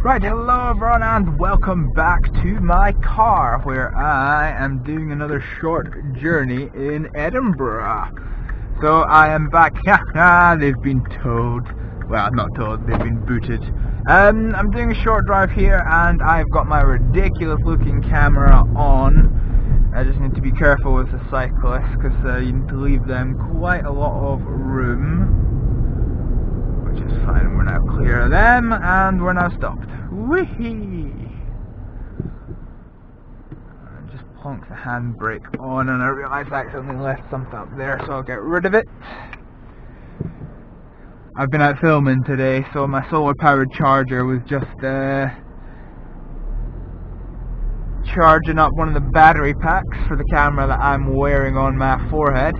Right, hello everyone and welcome back to my car where I am doing another short journey in Edinburgh. So I am back. They've been towed. Well, not towed, they've been booted. I'm doing a short drive here and I've got my ridiculous looking camera on. I just need to be careful with the cyclists because you need to leave them quite a lot of room. Which is fine, we're now clear of them and we're now stopped. Whee! I just plonked the handbrake on and I realised I accidentally left something up there, so I'll get rid of it. I've been out filming today, so my solar powered charger was just charging up one of the battery packs for the camera that I'm wearing on my forehead.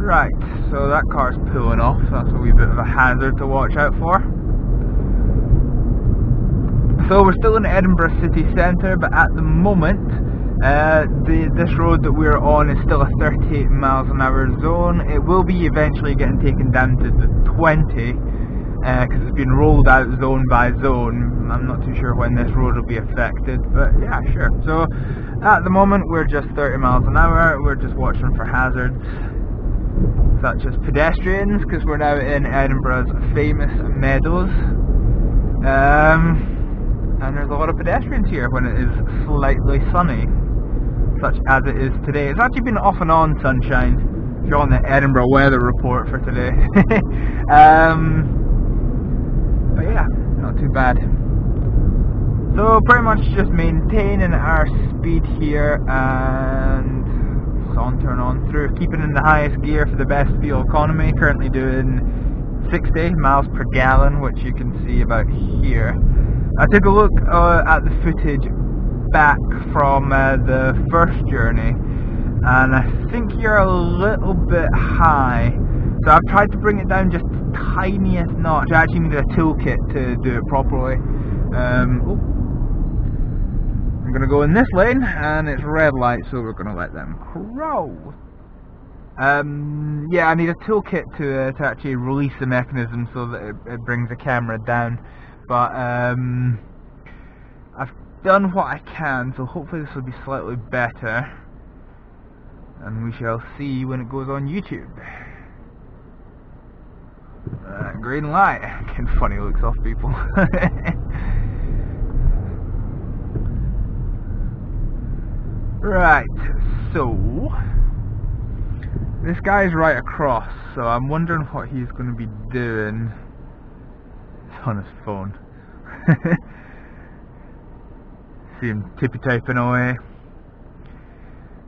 Right, so that car's pulling off, so that's a wee bit of a hazard to watch out for. So we're still in Edinburgh city centre, but at the moment this road that we're on is still a 38 miles an hour zone. It will be eventually getting taken down to the 20 because it's been rolled out zone by zone. I'm not too sure when this road will be affected, but yeah, sure. So at the moment we're just 30 miles an hour, we're just watching for hazards such as pedestrians, because we're now in Edinburgh's famous meadows, and there's a lot of pedestrians here when it is slightly sunny, such as it is today. It's actually been off and on sunshine, if you're on the Edinburgh weather report for today. But yeah, not too bad. So pretty much just maintaining our speed here and sauntering on through, keeping in the highest gear for the best fuel economy. Currently doing 60 miles per gallon, which you can see about here. I took a look at the footage back from the first journey, and I think you're a little bit high. So I've tried to bring it down just the tiniest notch. I actually needed a toolkit to do it properly. I'm going to go in this lane and it's red light, so we're going to let them crow. Yeah, I need a toolkit to actually release the mechanism so that it brings the camera down, but I've done what I can, so hopefully this will be slightly better and we shall see when it goes on YouTube. Green light, getting funny looks off people. Right, so this guy's right across, so I'm wondering what he's going to be doing. He's on his phone. See him tippy-typing away,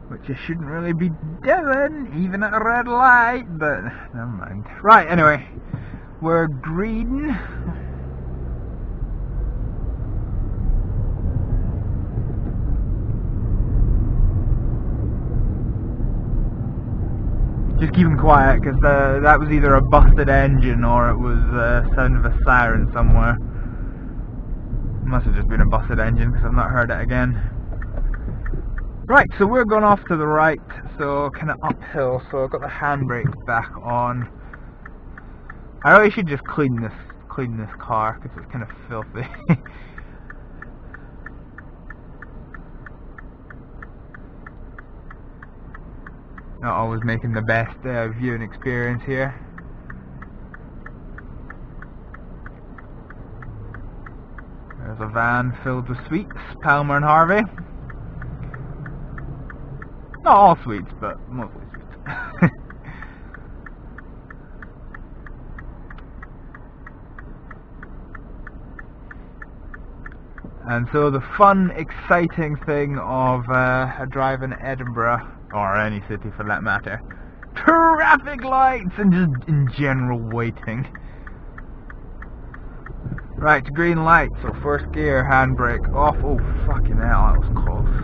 which you shouldn't really be doing, even at a red light, but never mind. Right, anyway, we're green. Just keep him quiet, because that was either a busted engine or it was the sound of a siren somewhere. Must have just been a busted engine, because I've not heard it again. Right, so we're going off to the right, so kind of uphill, so I've got the handbrake back on. I really should just clean this car, because it's kind of filthy. Not always making the best viewing experience here. There's a van filled with sweets, Palmer and Harvey. Not all sweets, but mostly sweets. And so the fun, exciting thing of a drive in Edinburgh, or any city for that matter, traffic lights and just in general waiting. Right, green light, so first gear, handbrake off. Oh fucking hell, that was close.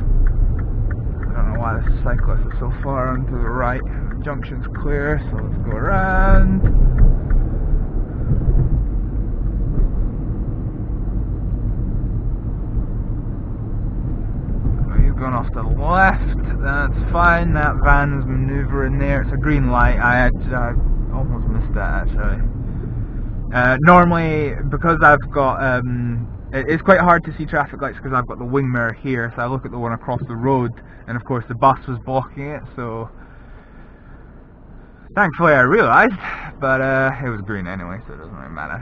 I don't know why this cyclist is so far onto the right. The junction's clear, so let's go around. Going off to the left, that's fine, that van is manoeuvring there, it's a green light. I almost missed that actually. Normally, because I've got, it's quite hard to see traffic lights because I've got the wing mirror here, so I look at the one across the road, and of course the bus was blocking it, so thankfully I realised, but it was green anyway, so it doesn't really matter.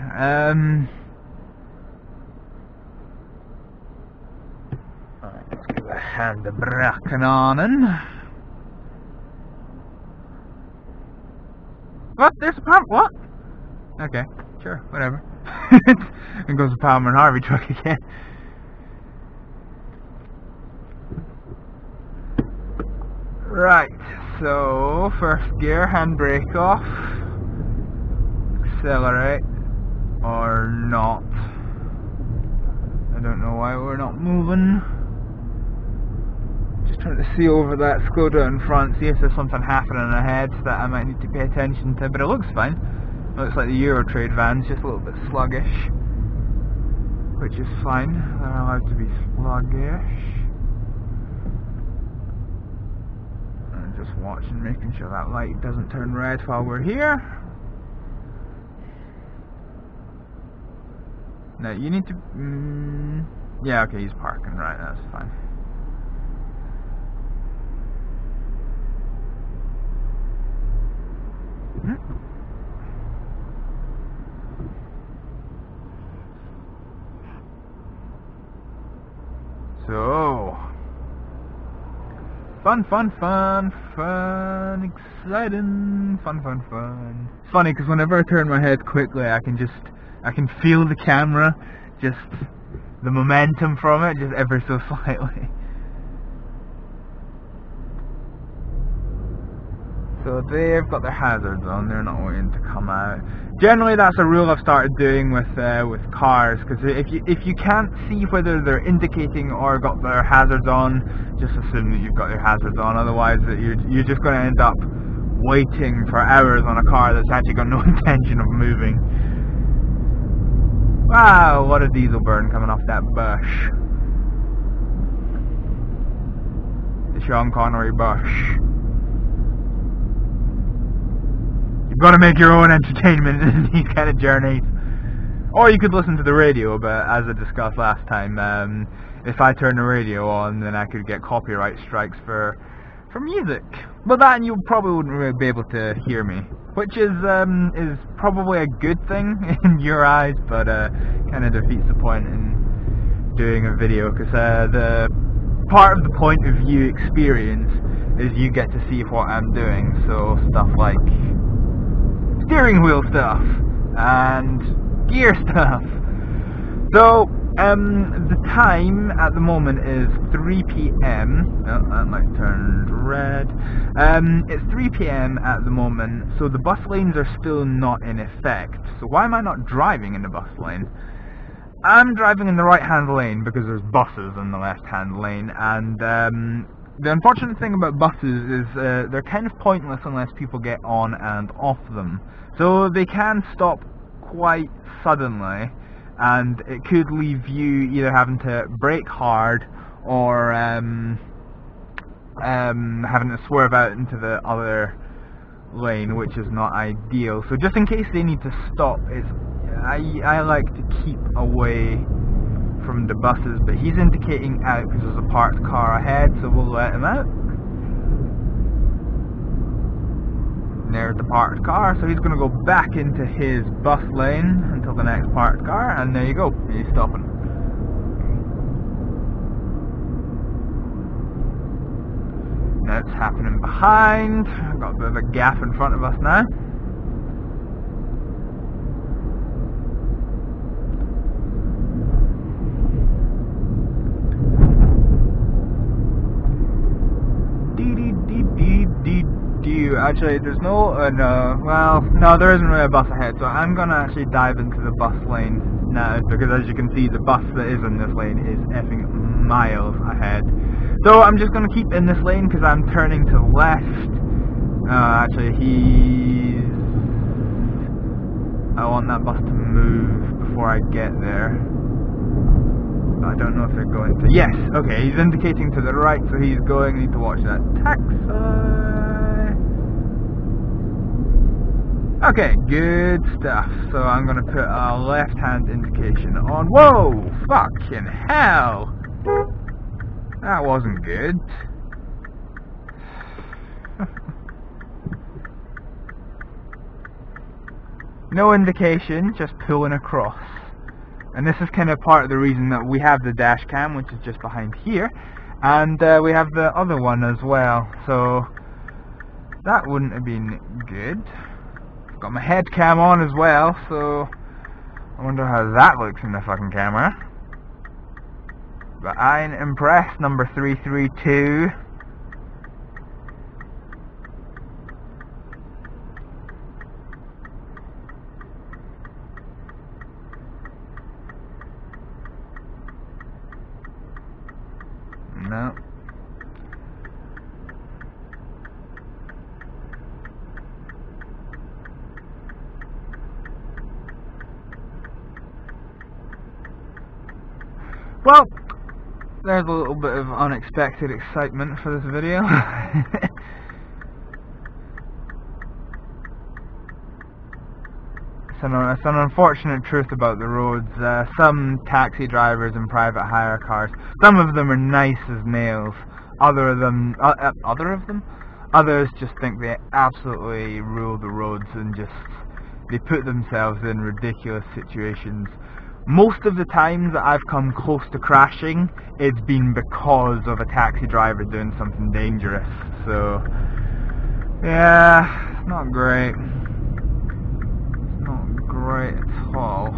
Alright, let's get the handbrake on. What? There's a pump? What? Okay, sure, whatever. And goes the Palmer and Harvey truck again. Right, so first gear, handbrake off, accelerate, or not. I don't know why we're not moving. Just trying to see over that Skoda in front, see if there's something happening ahead that I might need to pay attention to, but it looks fine. It looks like the Eurotrade van's just a little bit sluggish, which is fine. They're allowed to be sluggish. And just watching, making sure that light doesn't turn red while we're here. Now you need to... yeah, okay, he's parking, right, that's fine. So, fun, exciting, fun. It's funny because whenever I turn my head quickly, I can feel the camera, just the momentum from it, just ever so slightly. So they've got their hazards on, they're not waiting to come out. Generally that's a rule I've started doing with cars, because if you can't see whether they're indicating or got their hazards on, just assume that you've got your hazards on, otherwise you're just going to end up waiting for hours on a car that's actually got no intention of moving. Wow, what a diesel burn coming off that bush. The Sean Connery bush. You've got to make your own entertainment in these kind of journeys. Or you could listen to the radio, but as I discussed last time, if I turn the radio on, then I could get copyright strikes for music. But that, and you probably wouldn't really be able to hear me, which is probably a good thing in your eyes, but kind of defeats the point in doing a video, because the part of the point of view experience is you get to see what I'm doing. So stuff like steering wheel stuff and gear stuff. So the time at the moment is 3 PM. Oh, that light turned red. It's 3 PM at the moment, so the bus lanes are still not in effect. So why am I not driving in the bus lane? I'm driving in the right hand lane because there's buses in the left hand lane, and the unfortunate thing about buses is they're kind of pointless unless people get on and off them. So they can stop quite suddenly, and it could leave you either having to brake hard or having to swerve out into the other lane, which is not ideal. So just in case they need to stop, I like to keep away from the buses, but he's indicating out because there's a parked car ahead, so we'll let him out. And there's the parked car, so he's going to go back into his bus lane until the next parked car, and there you go, he's stopping. Now it's happening behind. I've got a bit of a gap in front of us now. Actually, there's no, no, there isn't really a bus ahead, so I'm going to actually dive into the bus lane now, because as you can see, the bus that is in this lane is effing miles ahead. So I'm just going to keep in this lane, because I'm turning to the left. Actually, I want that bus to move before I get there. I don't know if they're going to... Yes, okay, he's indicating to the right, so he's going. I need to watch that taxi. Okay, good stuff. So I'm gonna put a left-hand indication on. Whoa! Fucking hell! That wasn't good. No indication, just pulling across. And this is kind of part of the reason that we have the dash cam, which is just behind here, and we have the other one as well, so that wouldn't have been good. I've got my head cam on as well, so I wonder how that looks in the fucking camera. But I'm impressed, number 332. No. Well, there's a little bit of unexpected excitement for this video. It's an unfortunate truth about the roads. Some taxi drivers and private hire cars, some of them are nice as nails. Others just think they absolutely rule the roads and just they put themselves in ridiculous situations. Most of the times that I've come close to crashing, it's been because of a taxi driver doing something dangerous. So yeah, it's not great. Right at all.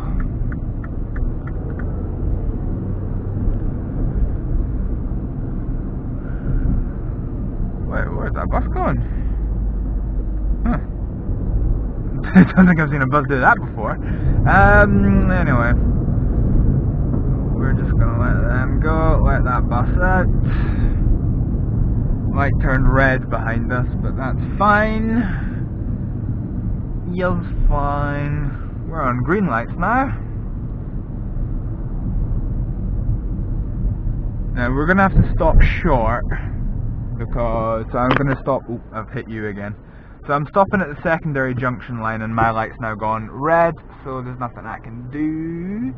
Wait, where's that bus going? Huh. I don't think I've seen a bus do that before. Anyway. We're just gonna let them go, let that bus out. Light turned red behind us, but that's fine. You're fine. We're on green lights now. Now we're gonna have to stop short because I'm gonna stop. Oop, I've hit you again. So I'm stopping at the secondary junction line and my light's now gone red, so there's nothing I can do.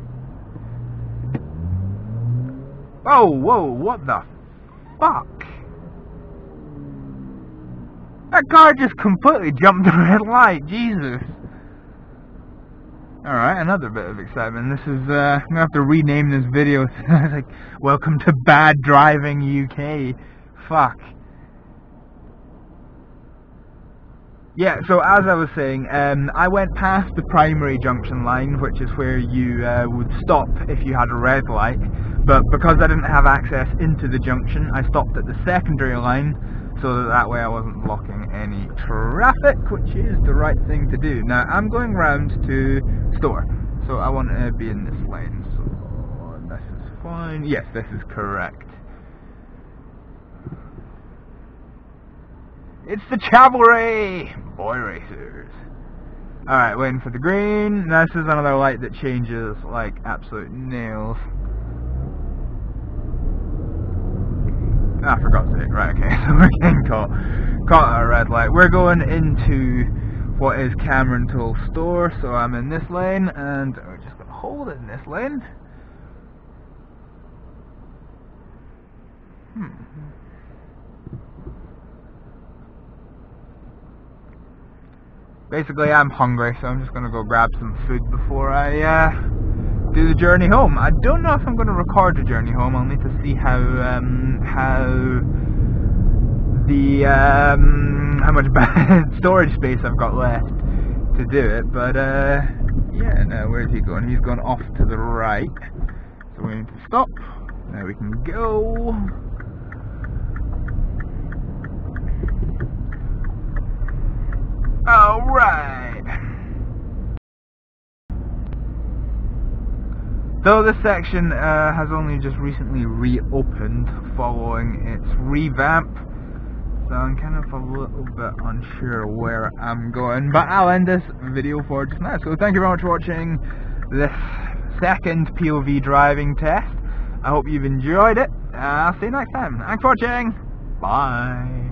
Oh, whoa, what the fuck? That car just completely jumped the red light, Jesus. Alright, another bit of excitement. This is, I'm gonna have to rename this video. Like, welcome to Bad Driving UK. Fuck. Yeah, so as I was saying, I went past the primary junction line, which is where you would stop if you had a red light. But because I didn't have access into the junction, I stopped at the secondary line, so that way I wasn't blocking any traffic, which is the right thing to do. Now, I'm going round to store, so I want to be in this lane, so this is fine. Yes, this is correct. It's the Cavalry! Boy racers. Alright, waiting for the green. Now, this is another light that changes like absolute nails. I forgot to say. Right, okay, so we're getting caught at a red light. We're going into what is Cameron Tool Store, so I'm in this lane, and we're just going to hold it in this lane. Basically, I'm hungry, so I'm just going to go grab some food before I do the journey home. I don't know if I'm going to record the journey home. I'll need to see how much storage space I've got left to do it. But yeah, now where's he going? He's going off to the right. So we need to stop. Now we can go. Alright. So this section has only just recently reopened following its revamp. So I'm kind of a little bit unsure where I'm going. But I'll end this video for just now. So thank you very much for watching this second POV driving test. I hope you've enjoyed it. I'll see you next time. Thanks for watching. Bye.